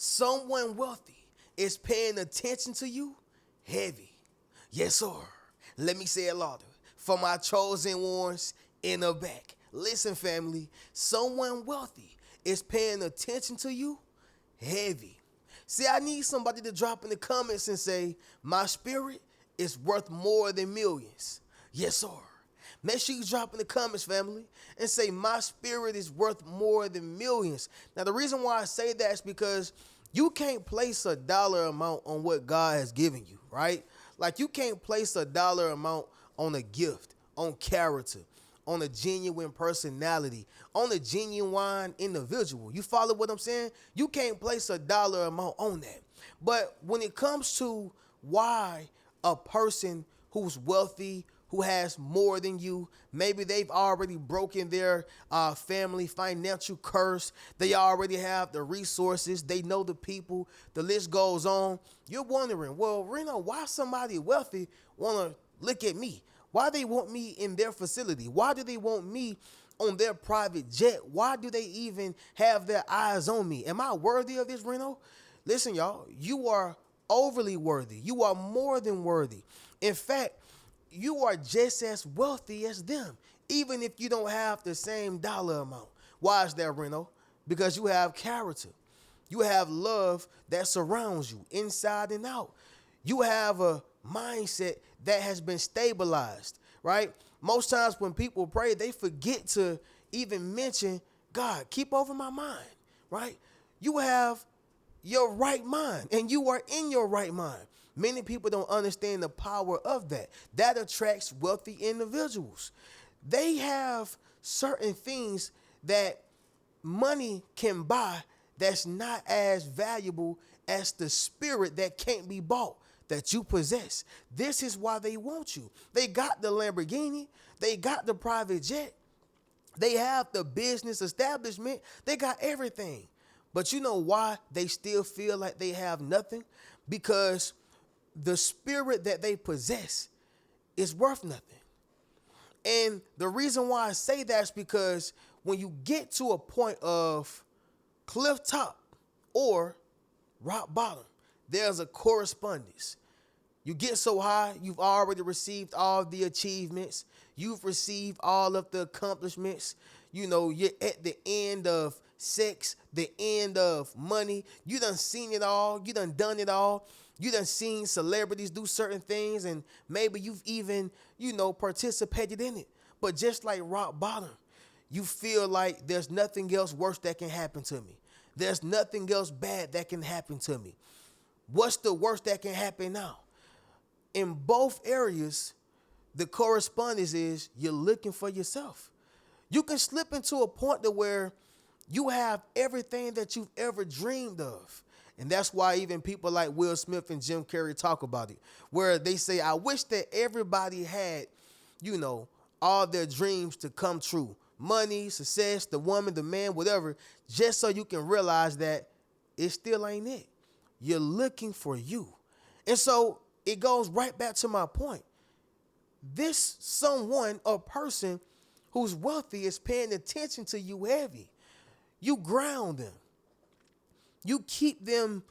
Someone wealthy is paying attention to you heavy. Yes, sir. Let me say it louder. For my chosen ones in the back. Listen, family. Someone wealthy is paying attention to you heavy. See, I need somebody to drop in the comments and say, my spirit is worth more than millions. Yes, sir. Make sure you drop in the comments, family, and say, my spirit is worth more than millions. Now, the reason why I say that is because you can't place a dollar amount on what God has given you, right? Like, you can't place a dollar amount on a gift, on character, on a genuine personality, on a genuine individual. You follow what I'm saying? You can't place a dollar amount on that. But when it comes to why a person who's wealthy, who has more than you, maybe they've already broken their family financial curse, they already have the resources, they know the people, the list goes on. You're wondering, well, Reno, why somebody wealthy want to look at me? Why they want me in their facility? Why do they want me on their private jet? Why do they even have their eyes on me? Am I worthy of this, Reno? Listen, y'all, you are overly worthy. You are more than worthy. In fact, you are just as wealthy as them, even if you don't have the same dollar amount. Why is that, Reno? Because you have character. You have love that surrounds you inside and out. You have a mindset that has been stabilized, right? Most times when people pray, they forget to even mention, God, keep over my mind, right? You have your right mind and you are in your right mind. Many people don't understand the power of that. That attracts wealthy individuals. They have certain things that money can buy that's not as valuable as the spirit that can't be bought that you possess. This is why they want you. They got the Lamborghini, they got the private jet, they have the business establishment, they got everything. But you know why they still feel like they have nothing? Because the spirit that they possess is worth nothing. And the reason why I say that is because when you get to a point of cliff top or rock bottom, there's a correspondence. You get so high, you've already received all the achievements. You've received all of the accomplishments. You know, you're at the end of sex, the end of money. You done seen it all. You done it all. You done seen celebrities do certain things, and maybe you've even, participated in it. But just like rock bottom, you feel like there's nothing else worse that can happen to me. There's nothing else bad that can happen to me. What's the worst that can happen now? In both areas, the correspondence is you're looking for yourself. You can slip into a point to where you have everything that you've ever dreamed of. And that's why even people like Will Smith and Jim Carrey talk about it, where they say, I wish that everybody had, all their dreams to come true. Money, success, the woman, the man, whatever, just so you can realize that it still ain't it. You're looking for you. And so it goes right back to my point. This someone or person who's wealthy is paying attention to you heavy. You ground them. You keep them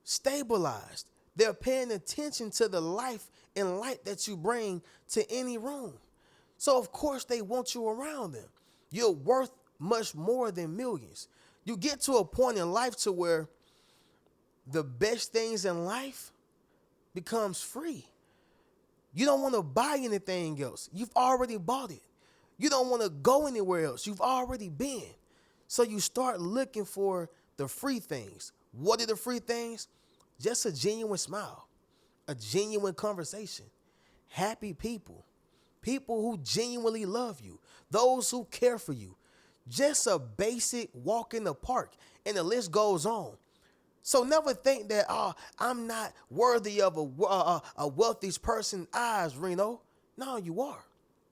stabilized. They're paying attention to the life and light that you bring to any room. So of course they want you around them. You're worth much more than millions. You get to a point in life to where the best things in life becomes free. You don't want to buy anything else. You've already bought it. You don't want to go anywhere else. You've already been. So you start looking for the free things. What are the free things? Just a genuine smile, a genuine conversation, happy people, people who genuinely love you, those who care for you, just a basic walk in the park, and the list goes on. So never think that, I'm not worthy of a wealthy person's eyes, Reno. No, you are.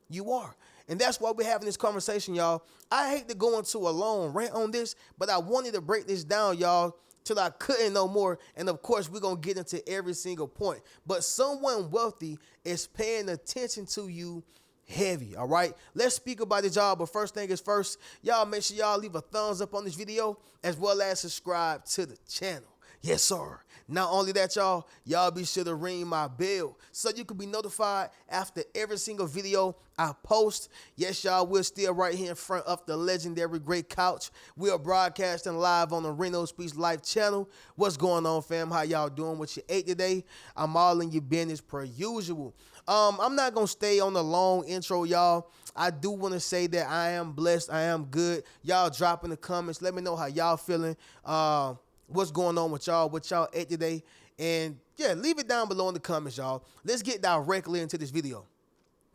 You are. And that's why we're having this conversation, y'all. I hate to go into a long rant on this, but I wanted to break this down, y'all, till I couldn't no more. And of course, we're going to get into every single point. But someone wealthy is paying attention to you heavy, all right? Let's speak about it, y'all. But first thing is first, y'all make sure y'all leave a thumbs up on this video as well as subscribe to the channel. Yes, sir. Not only that, y'all be sure to ring my bell so you can be notified after every single video I post. Yes, y'all, we're still right here in front of the legendary Great Couch. We are broadcasting live on the Reno Speaks Life channel. What's going on, fam? How y'all doing? What you ate today? I'm all in your business per usual. I'm not gonna stay on the long intro, y'all. I do want to say that I am blessed. I am good. Y'all drop in the comments. Let me know how y'all feeling. What's going on with y'all, what y'all ate today. And yeah, leave it down below in the comments, y'all. Let's get directly into this video.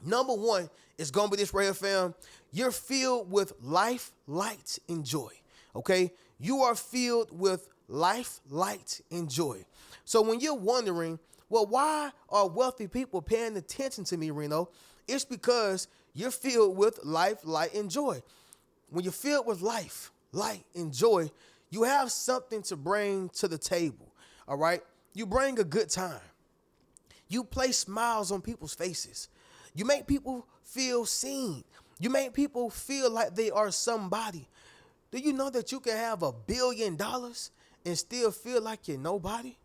Number one is going to be this right here, fam. You're filled with life, light, and joy, okay? You are filled with life, light, and joy. So when you're wondering, well, why are wealthy people paying attention to me, Reno? It's because you're filled with life, light, and joy. When you're filled with life, light, and joy, you have something to bring to the table, all right? You bring a good time. You place smiles on people's faces. You make people feel seen. You make people feel like they are somebody. Do you know that you can have $1 billion and still feel like you're nobody?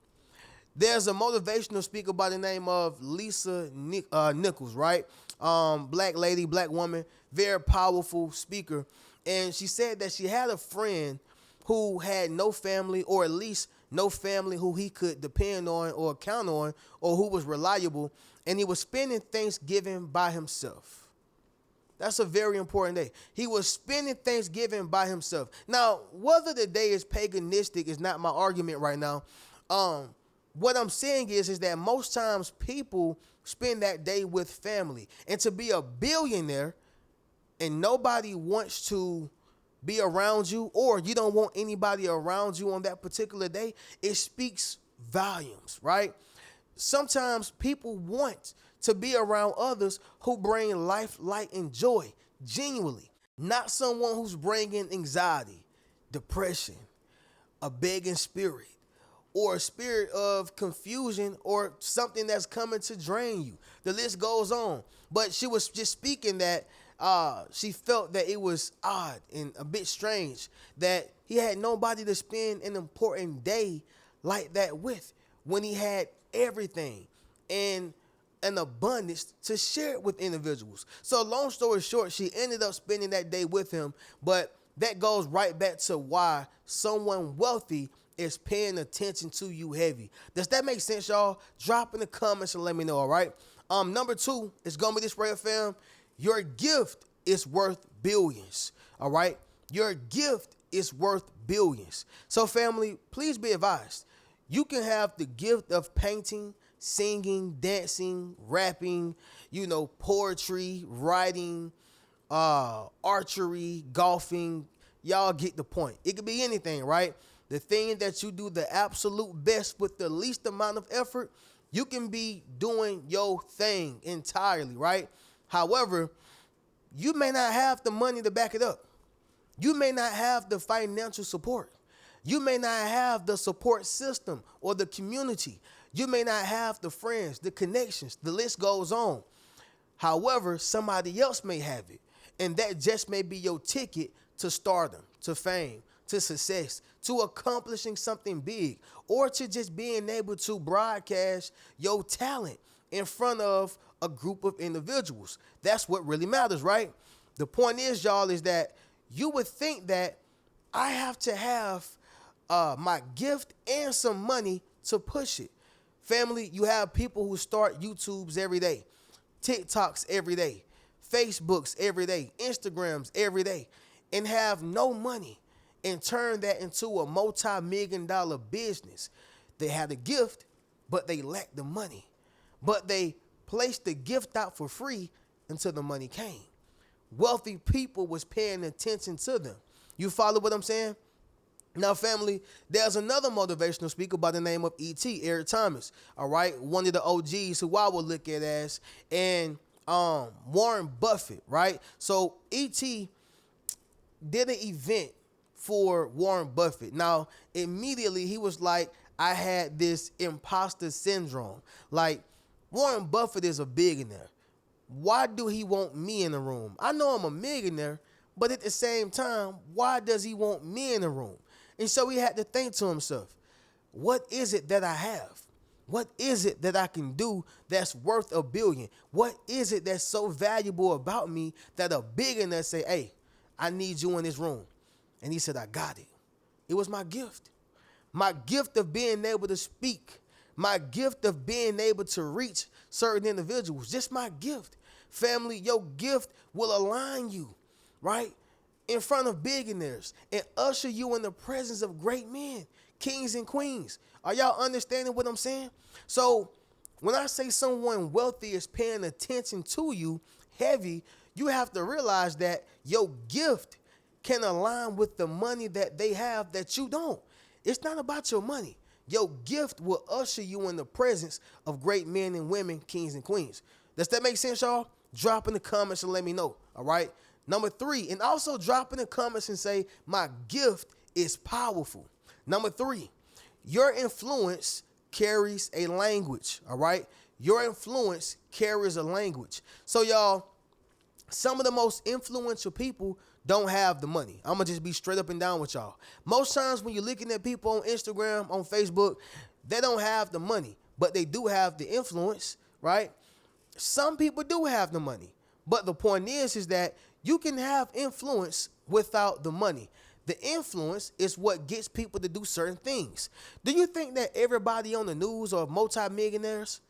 There's a motivational speaker by the name of Lisa Nichols, right? Black lady, black woman, very powerful speaker. And she said that she had a friend who had no family, or at least no family who he could depend on or count on, or who was reliable, and he was spending Thanksgiving by himself. That's a very important day. He was spending Thanksgiving by himself. Now, whether the day is paganistic is not my argument right now. What I'm saying is that most times people spend that day with family. And to be a billionaire and nobody wants to be around you, or you don't want anybody around you on that particular day, it speaks volumes, right? Sometimes people want to be around others who bring life, light, and joy, genuinely, not someone who's bringing anxiety, depression, a begging spirit, or a spirit of confusion, or something that's coming to drain you. The list goes on. But she was just speaking that she felt that it was odd and a bit strange that he had nobody to spend an important day like that with, when he had everything and an abundance to share it with individuals. So long story short, she ended up spending that day with him. But that goes right back to why someone wealthy is paying attention to you heavy. Does that make sense, y'all? Drop in the comments and let me know, all right? Number two is going to be this right here, fam. Your gift is worth billions, all right? Your gift is worth billions. So, family, please be advised. You can have the gift of painting, singing, dancing, rapping, poetry, writing, archery, golfing. Y'all get the point. It could be anything, right? The thing that you do the absolute best with the least amount of effort, you can be doing your thing entirely, right? However, you may not have the money to back it up. You may not have the financial support. You may not have the support system or the community. You may not have the friends, the connections. The list goes on. However, somebody else may have it. And that just may be your ticket to stardom, to fame, to success, to accomplishing something big, or to just being able to broadcast your talent in front of a group of individuals. That's what really matters, right? The point is, y'all, is that you would think that I have to have my gift and some money to push it. Family, you have people who start YouTubes every day, TikToks every day, Facebooks every day, Instagrams every day, and have no money and turn that into a multi-million-dollar business. They had a gift, but they lacked the money. But they placed the gift out for free until the money came. Wealthy people was paying attention to them. You follow what I'm saying? Now, family, there's another motivational speaker by the name of E.T., Eric Thomas, all right? One of the OGs who I would look at as, and Warren Buffett, right? So E.T. did an event for Warren Buffett. Now, immediately he was like, I had this imposter syndrome. Like, Warren Buffett is a billionaire. Why do he want me in the room? I know I'm a millionaire, but at the same time, why does he want me in the room? And so he had to think to himself, What is it that I have? What is it that I can do that's worth $1 billion? What is it that's so valuable about me that a billionaire say, hey, I need you in this room? And he said, I got it. It was my gift. My gift of being able to speak. My gift of being able to reach certain individuals. Just my gift. Family, your gift will align you, right, in front of billionaires and usher you in the presence of great men, kings and queens. Are y'all understanding what I'm saying? So when I say someone wealthy is paying attention to you heavy, you have to realize that your gift can align with the money that they have that you don't. It's not about your money. Your gift will usher you in the presence of great men and women, kings and queens. Does that make sense, y'all? Drop in the comments and let me know, all right? Number 3, and also drop in the comments and say, my gift is powerful. Number 3, your influence carries a language, all right? Your influence carries a language. So, y'all, some of the most influential people don't have the money. I'm going to just be straight up and down with y'all. Most times when you're looking at people on Instagram, on Facebook, they don't have the money, but they do have the influence, right? Some people do have the money, but the point is that you can have influence without the money. The influence is what gets people to do certain things. Do you think that everybody on the news are multimillionaires?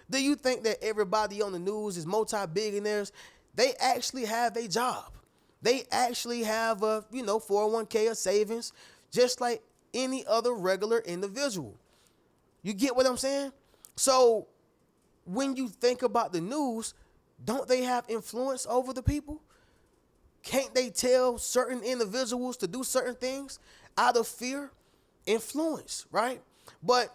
Do you think that everybody on the news is multi-billionaires? They actually have a job. They actually have a, 401k or savings, just like any other regular individual. You get what I'm saying? So when you think about the news, don't they have influence over the people? Can't they tell certain individuals to do certain things out of fear? Influence, right? But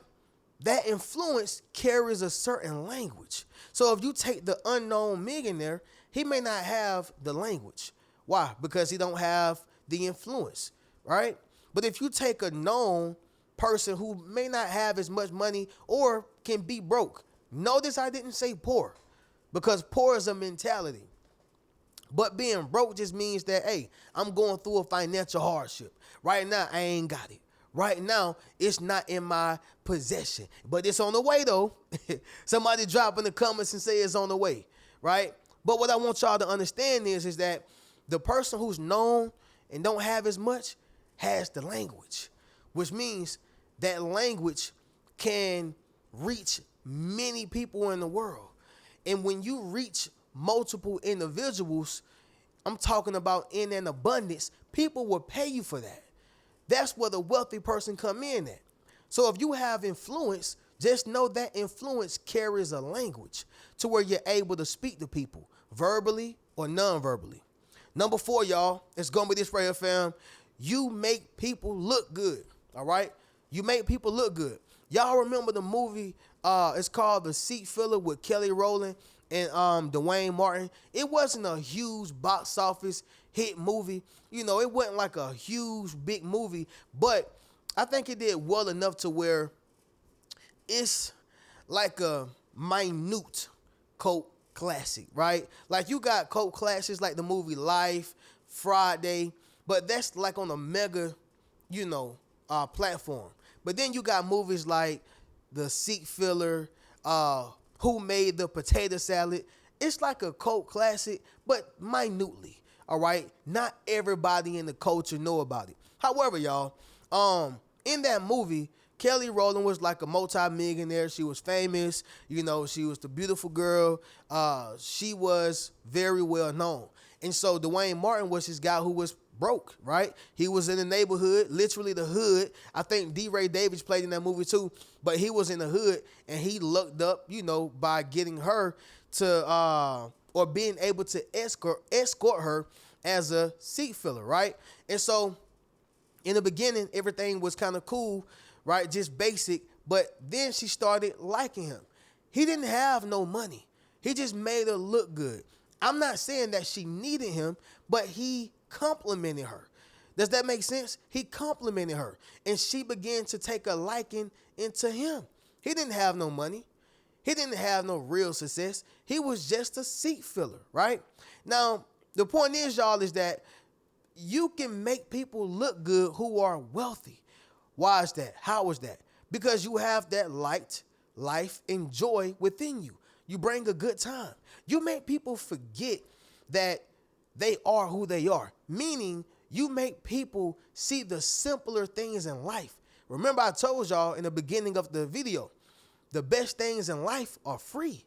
that influence carries a certain language. So if you take the unknown millionaire, he may not have the language. Why? Because he don't have the influence, right? But if you take a known person who may not have as much money or can be broke, notice I didn't say poor, because poor is a mentality. But being broke just means that, hey, I'm going through a financial hardship. Right now, I ain't got it. Right now, it's not in my possession. But it's on the way, though. Somebody drop in the comments and say it's on the way, right? But what I want y'all to understand is that the person who's known and don't have as much has the language, which means that language can reach many people in the world. And when you reach multiple individuals, I'm talking about in an abundance, people will pay you for that. That's where the wealthy person come in at. So if you have influence, just know that influence carries a language to where you're able to speak to people verbally or non-verbally. Number 4, y'all, it's going to be this right here, fam. You make people look good, all right? You make people look good. Y'all remember the movie, it's called The Seat Filler with Kelly Rowland and Dwayne Martin. It wasn't a huge box office hit movie. It wasn't like a huge, big movie, but I think it did well enough to where it's like a minute cult classic, right? Like you got cult classics like the movie Life, Friday, but that's like on a mega, platform. But then you got movies like The Seat Filler, Who Made the Potato Salad. It's like a cult classic, but minutely, all right? Not everybody in the culture know about it. However, y'all, in that movie, Kelly Rowland was like a multi-millionaire. She was famous. She was the beautiful girl. She was very well known. And so Dwayne Martin was this guy who was broke, right? He was in the neighborhood, literally the hood. I think D. Ray Davis played in that movie too, but he was in the hood and he looked up, by getting her to, or being able to escort her as a seat filler, right? And so in the beginning, everything was kind of cool, right? Just basic. But then she started liking him. He didn't have no money. He just made her look good. I'm not saying that she needed him, but he complimented her. Does that make sense? He complimented her. And she began to take a liking into him. He didn't have no money. He didn't have no real success. He was just a seat filler, right? Now, the point is, y'all, is that you can make people look good who are wealthy. Why is that? How is that? Because you have that light, life, and joy within you. You bring a good time. You make people forget that they are who they are, meaning you make people see the simpler things in life. Remember, I told y'all in the beginning of the video, the best things in life are free.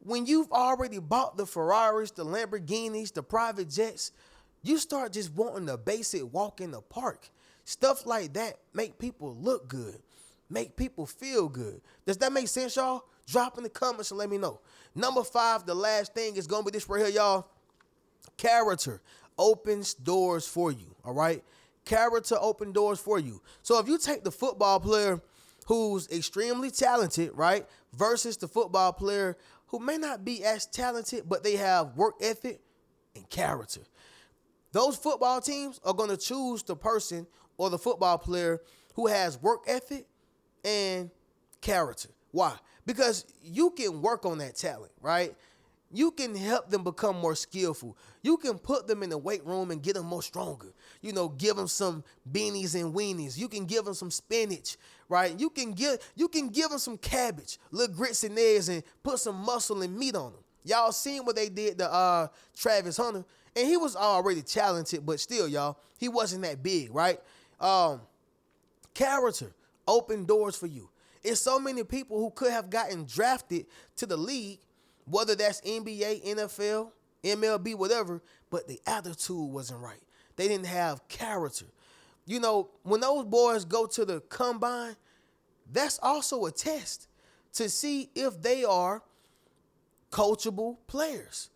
When you've already bought the Ferraris, the Lamborghinis, the private jets, you start just wanting the basic walk in the park. Stuff like that make people look good, make people feel good. Does that make sense, y'all? Drop in the comments and let me know. Number 5, the last thing is going to be this right here, y'all. Character opens doors for you, all right? Character open doors for you. So if you take the football player who's extremely talented, right, versus the football player who may not be as talented, but they have work ethic and character, those football teams are going to choose the person or the football player who has work ethic and character. Why? Because you can work on that talent, right? You can help them become more skillful. You can put them in the weight room and get them more stronger. You know, give them some beanies and weenies. You can give them some spinach, right? You can give them some cabbage, little grits and eggs, and put some muscle and meat on them. Y'all seen what they did to Travis Hunter, and he was already talented, but still, y'all, he wasn't that big, right? Character open doors for you. It's so many people who could have gotten drafted to the league, whether that's NBA, NFL, MLB, whatever, but the attitude wasn't right. They didn't have character. You know, when those boys go to the combine, that's also a test to see if they are coachable players.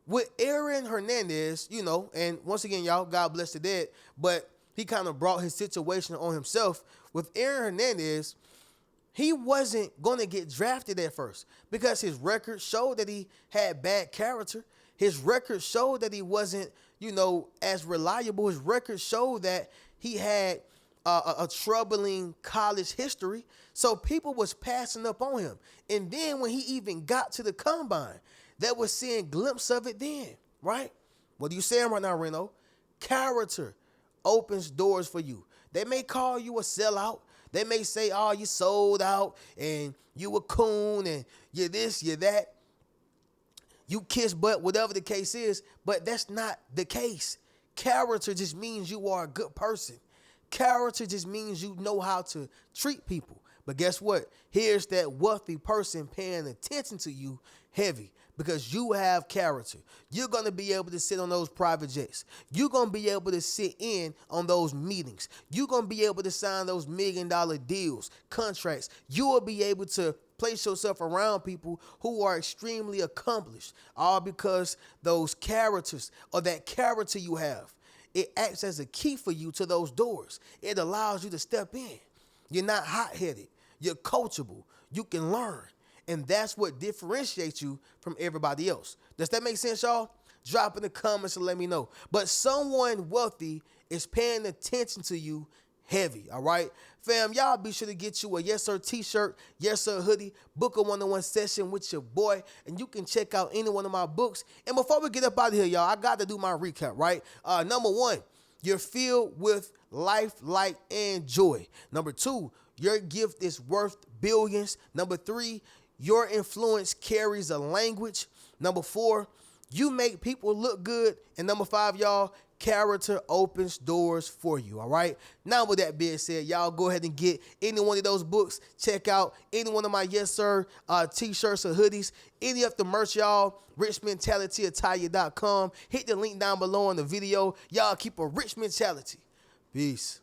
With Aaron Hernandez, you know, and once again, y'all, God bless the dead, but he kind of brought his situation on himself. With Aaron Hernandez, he wasn't going to get drafted at first because his record showed that he had bad character. His record showed that he wasn't, you know, as reliable. His record showed that he had a troubling college history. So people was passing up on him. And then when he even got to the combine, they was seeing glimpses of it then, right? What are you saying right now, Reno? Character opens doors for you. They may call you a sellout. They may say, oh, you sold out and you a coon and you're this, you're that. You kiss butt, whatever the case is, but that's not the case. Character just means you are a good person. Character just means you know how to treat people. But guess what? Here's that wealthy person paying attention to you heavy because you have character. You're going to be able to sit on those private jets. You're going to be able to sit in on those meetings. You're going to be able to sign those $1 million deals, contracts. You will be able to place yourself around people who are extremely accomplished, all because those characters or that character you have, it acts as a key for you to those doors. It allows you to step in. You're not hot-headed. You're coachable. You can learn. And that's what differentiates you from everybody else. Does that make sense, y'all? Drop in the comments and let me know. But someone wealthy is paying attention to you heavy, all right? Fam, y'all be sure to get you a Yes Sir t-shirt, Yes Sir hoodie, book a one-on-one session with your boy, and you can check out any one of my books. And before we get up out of here, y'all, I got to do my recap, right? Number 1, you're filled with life, light, and joy. Number 2, your gift is worth billions. Number 3, your influence carries a language. Number 4, you make people look good. And number 5, y'all, character opens doors for you, all right? Now, with that being said, y'all go ahead and get any one of those books. Check out any one of my Yes Sir t-shirts or hoodies. Any of the merch, y'all, richmentalityattire.com. Hit the link down below in the video. Y'all keep a rich mentality. Peace.